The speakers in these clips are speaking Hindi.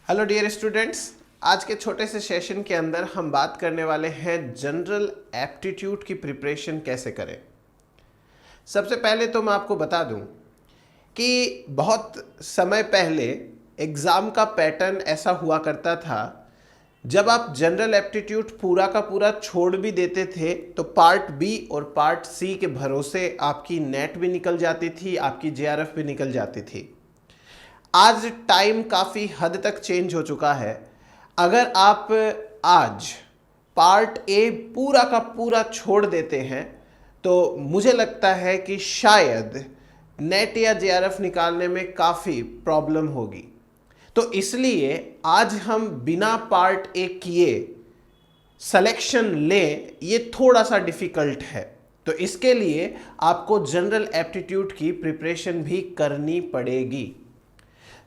हेलो डियर स्टूडेंट्स, आज के छोटे से सेशन के अंदर हम बात करने वाले हैं जनरल एप्टीट्यूड की प्रिपरेशन कैसे करें। सबसे पहले तो मैं आपको बता दूं कि बहुत समय पहले एग्ज़ाम का पैटर्न ऐसा हुआ करता था। जब आप जनरल एप्टीट्यूड पूरा का पूरा छोड़ भी देते थे तो पार्ट बी और पार्ट सी के भरोसे आपकी नेट भी निकल जाती थी, आपकी जेआरएफ भी निकल जाती थी। आज टाइम काफ़ी हद तक चेंज हो चुका है। अगर आप आज पार्ट ए पूरा का पूरा छोड़ देते हैं तो मुझे लगता है कि शायद नेट या जेआरएफ निकालने में काफ़ी प्रॉब्लम होगी। तो इसलिए आज हम बिना पार्ट ए किए सिलेक्शन लें, ये थोड़ा सा डिफ़िकल्ट है। तो इसके लिए आपको जनरल एप्टीट्यूड की प्रिपरेशन भी करनी पड़ेगी।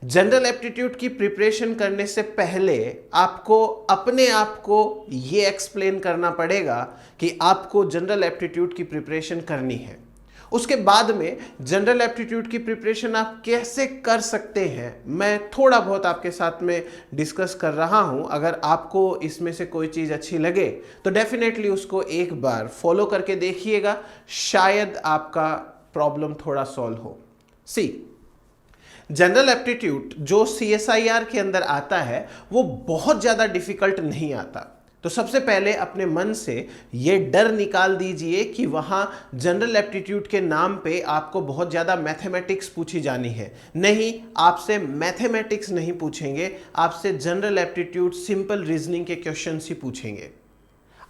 जनरल एप्टीट्यूड की प्रिपरेशन करने से पहले आपको अपने आप को ये एक्सप्लेन करना पड़ेगा कि आपको जनरल एप्टीट्यूड की प्रिपरेशन करनी है। उसके बाद में जनरल एप्टीट्यूड की प्रिपरेशन आप कैसे कर सकते हैं, मैं थोड़ा बहुत आपके साथ में डिस्कस कर रहा हूं। अगर आपको इसमें से कोई चीज़ अच्छी लगे तो डेफिनेटली उसको एक बार फॉलो करके देखिएगा, शायद आपका प्रॉब्लम थोड़ा सॉल्व हो। जनरल एप्टीट्यूड जो CSIR के अंदर आता है वो बहुत ज़्यादा डिफ़िकल्ट नहीं आता। तो सबसे पहले अपने मन से ये डर निकाल दीजिए कि वहाँ जनरल एप्टीट्यूड के नाम पे आपको बहुत ज़्यादा मैथमेटिक्स पूछी जानी है। नहीं, आपसे मैथमेटिक्स नहीं पूछेंगे, आपसे जनरल एप्टीट्यूड सिंपल रीजनिंग के क्वेश्चंस ही पूछेंगे।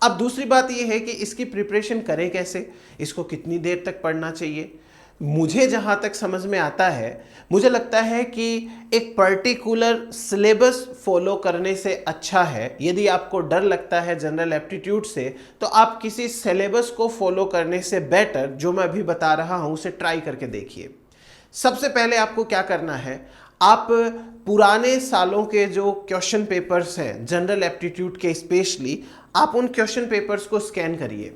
अब दूसरी बात यह है कि इसकी प्रिपरेशन करें कैसे, इसको कितनी देर तक पढ़ना चाहिए। मुझे जहाँ तक समझ में आता है, मुझे लगता है कि एक पर्टिकुलर सिलेबस फॉलो करने से अच्छा है। यदि आपको डर लगता है जनरल एप्टीट्यूड से तो आप किसी सिलेबस को फॉलो करने से बेटर जो मैं अभी बता रहा हूँ उसे ट्राई करके देखिए। सबसे पहले आपको क्या करना है, आप पुराने सालों के जो क्वेश्चन पेपर्स हैं जनरल एप्टीट्यूड के स्पेशली, आप उन क्वेश्चन पेपर्स को स्कैन करिए।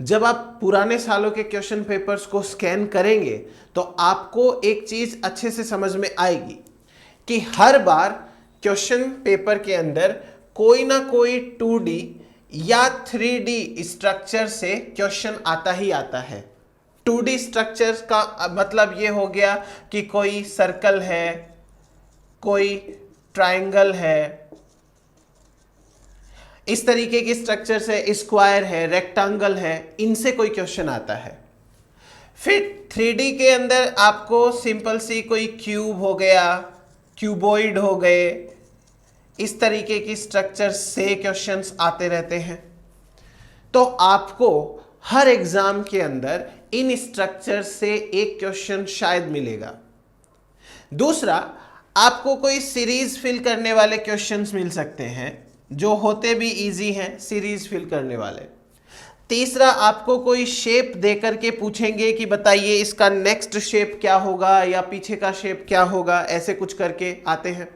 जब आप पुराने सालों के क्वेश्चन पेपर्स को स्कैन करेंगे तो आपको एक चीज़ अच्छे से समझ में आएगी कि हर बार क्वेश्चन पेपर के अंदर कोई ना कोई 2D या 3D स्ट्रक्चर से क्वेश्चन आता ही आता है। 2D स्ट्रक्चर्स का मतलब ये हो गया कि कोई सर्कल है, कोई ट्रायंगल है, इस तरीके की स्ट्रक्चर से स्क्वायर है, रेक्टेंगल है, इनसे कोई क्वेश्चन आता है। फिर 3D के अंदर आपको सिंपल सी कोई क्यूब हो गया, क्यूबॉइड हो गए, इस तरीके की स्ट्रक्चर से क्वेश्चंस आते रहते हैं। तो आपको हर एग्जाम के अंदर इन स्ट्रक्चर से एक क्वेश्चन शायद मिलेगा। दूसरा, आपको कोई सीरीज फिल करने वाले क्वेश्चंस मिल सकते हैं जो होते भी इजी हैं, सीरीज फिल करने वाले। तीसरा, आपको कोई शेप देकर के पूछेंगे कि बताइए इसका नेक्स्ट शेप क्या होगा या पीछे का शेप क्या होगा, ऐसे कुछ करके आते हैं।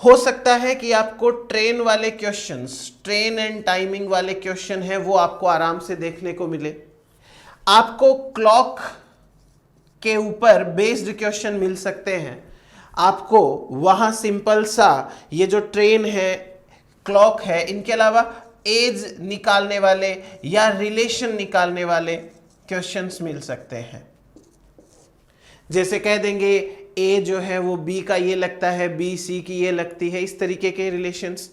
हो सकता है कि आपको ट्रेन वाले क्वेश्चंस, ट्रेन एंड टाइमिंग वाले क्वेश्चन है, वो आपको आराम से देखने को मिले। आपको क्लॉक के ऊपर बेस्ड क्वेश्चन मिल सकते हैं। आपको वहां सिंपल सा ये जो ट्रेन है, क्लॉक है, इनके अलावा एज निकालने वाले या रिलेशन निकालने वाले क्वेश्चंस मिल सकते हैं। जैसे कह देंगे ए जो है वो बी का ये लगता है, बी सी की ये लगती है, इस तरीके के रिलेशंस।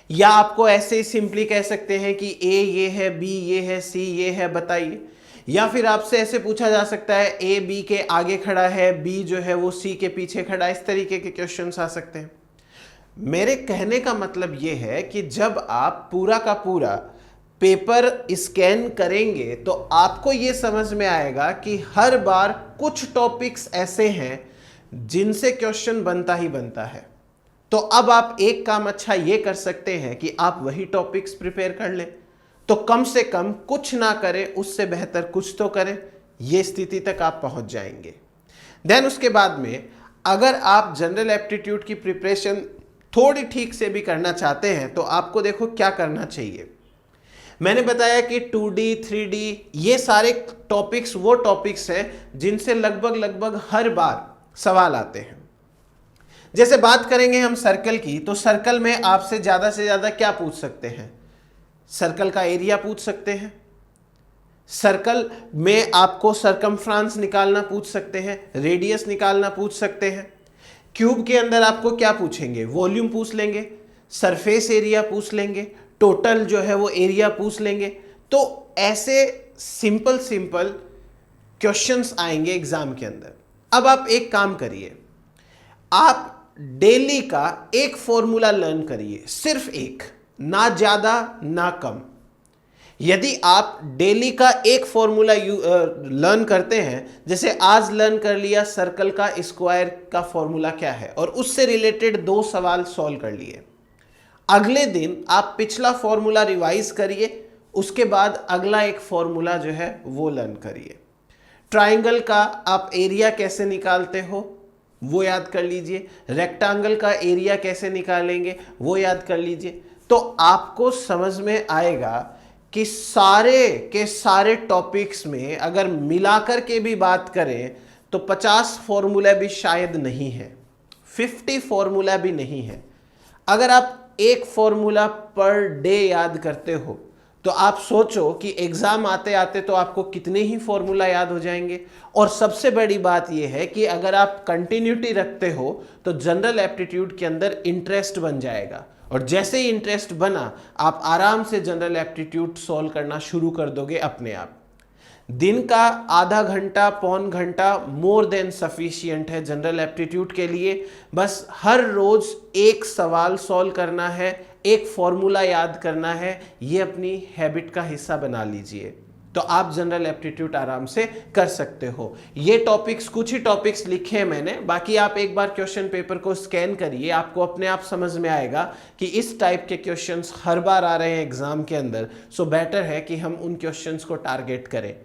या आपको ऐसे ही सिंपली कह सकते हैं कि ए ये है, बी ये है, सी ये है, बताइए। या फिर आपसे ऐसे पूछा जा सकता है ए बी के आगे खड़ा है, बी जो है वो सी के पीछे खड़ा है, इस तरीके के क्वेश्चंस आ सकते हैं। मेरे कहने का मतलब ये है कि जब आप पूरा का पूरा पेपर स्कैन करेंगे तो आपको ये समझ में आएगा कि हर बार कुछ टॉपिक्स ऐसे हैं जिनसे क्वेश्चन बनता ही बनता है। तो अब आप एक काम अच्छा ये कर सकते हैं कि आप वही टॉपिक्स प्रिपेयर कर लें। तो कम से कम कुछ ना करें, उससे बेहतर कुछ तो करें, ये स्थिति तक आप पहुंच जाएंगे। देन उसके बाद में अगर आप जनरल एप्टीट्यूड की प्रिपरेशन थोड़ी ठीक से भी करना चाहते हैं तो आपको देखो क्या करना चाहिए। मैंने बताया कि 2D 3D ये सारे टॉपिक्स वो टॉपिक्स हैं जिनसे लगभग हर बार सवाल आते हैं। जैसे बात करेंगे हम सर्कल की, तो सर्कल में आपसे ज्यादा से ज्यादा क्या पूछ सकते हैं? सर्कल का एरिया पूछ सकते हैं, सर्कल में आपको सरकमफ्रांस निकालना पूछ सकते हैं, रेडियस निकालना पूछ सकते हैं। क्यूब के अंदर आपको क्या पूछेंगे? वॉल्यूम पूछ लेंगे, सरफेस एरिया पूछ लेंगे, टोटल जो है वो एरिया पूछ लेंगे। तो ऐसे सिंपल सिंपल क्वेश्चंस आएंगे एग्जाम के अंदर। अब आप एक काम करिए, आप डेली का एक फॉर्मूला लर्न करिए, सिर्फ एक, ना ज्यादा ना कम। यदि आप डेली का एक फॉर्मूला लर्न करते हैं, जैसे आज लर्न कर लिया सर्कल का स्क्वायर का फॉर्मूला क्या है और उससे रिलेटेड 2 सवाल सॉल्व कर लिए, अगले दिन आप पिछला फॉर्मूला रिवाइज करिए, उसके बाद अगला एक फॉर्मूला जो है वो लर्न करिए। ट्राइंगल का आप एरिया कैसे निकालते हो वो याद कर लीजिए, रेक्टेंगल का एरिया कैसे निकालेंगे वो याद कर लीजिए। तो आपको समझ में आएगा कि सारे के सारे टॉपिक्स में अगर मिलाकर के भी बात करें तो 50 फॉर्मूला भी शायद नहीं है, 50 फॉर्मूला भी नहीं है। अगर आप एक फॉर्मूला पर डे याद करते हो तो आप सोचो कि एग्जाम आते आते तो आपको कितने ही फॉर्मूला याद हो जाएंगे। और सबसे बड़ी बात यह है कि अगर आप कंटिन्यूटी रखते हो तो जनरल एप्टीट्यूड के अंदर इंटरेस्ट बन जाएगा, और जैसे ही इंटरेस्ट बना आप आराम से जनरल एप्टीट्यूड सॉल्व करना शुरू कर दोगे अपने आप। दिन का आधा घंटा पौन घंटा मोर देन सफिशिएंट है जनरल एप्टीट्यूड के लिए। बस हर रोज एक सवाल सॉल्व करना है, एक फॉर्मूला याद करना है, ये अपनी हैबिट का हिस्सा बना लीजिए, तो आप जनरल एप्टीट्यूड आराम से कर सकते हो। ये टॉपिक्स, कुछ ही टॉपिक्स लिखे हैं मैंने, बाकी आप एक बार क्वेश्चन पेपर को स्कैन करिए, आपको अपने आप समझ में आएगा कि इस टाइप के क्वेश्चंस हर बार आ रहे हैं एग्जाम के अंदर। सो बेटर है कि हम उन क्वेश्चंस को टारगेट करें।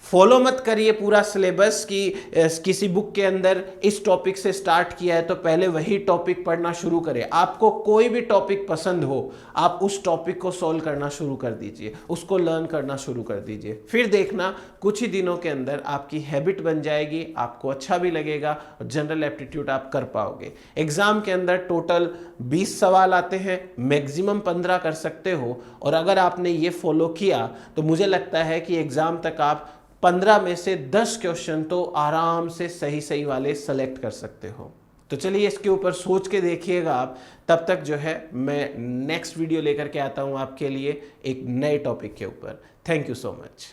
फॉलो मत करिए पूरा सिलेबस कि किसी बुक के अंदर इस टॉपिक से स्टार्ट किया है तो पहले वही टॉपिक पढ़ना शुरू करें। आपको कोई भी टॉपिक पसंद हो, आप उस टॉपिक को सॉल्व करना शुरू कर दीजिए, उसको लर्न करना शुरू कर दीजिए। फिर देखना कुछ ही दिनों के अंदर आपकी हैबिट बन जाएगी, आपको अच्छा भी लगेगा और जनरल एप्टीट्यूड आप कर पाओगे। एग्जाम के अंदर टोटल 20 सवाल आते हैं, मैक्सिमम 15 कर सकते हो, और अगर आपने ये फॉलो किया तो मुझे लगता है कि एग्जाम तक आप 15 में से 10 क्वेश्चन तो आराम से सही सही वाले सेलेक्ट कर सकते हो। तो चलिए इसके ऊपर सोच के देखिएगा आप। तब तक जो है मैं नेक्स्ट वीडियो लेकर के आता हूं आपके लिए एक नए टॉपिक के ऊपर। Thank you so much.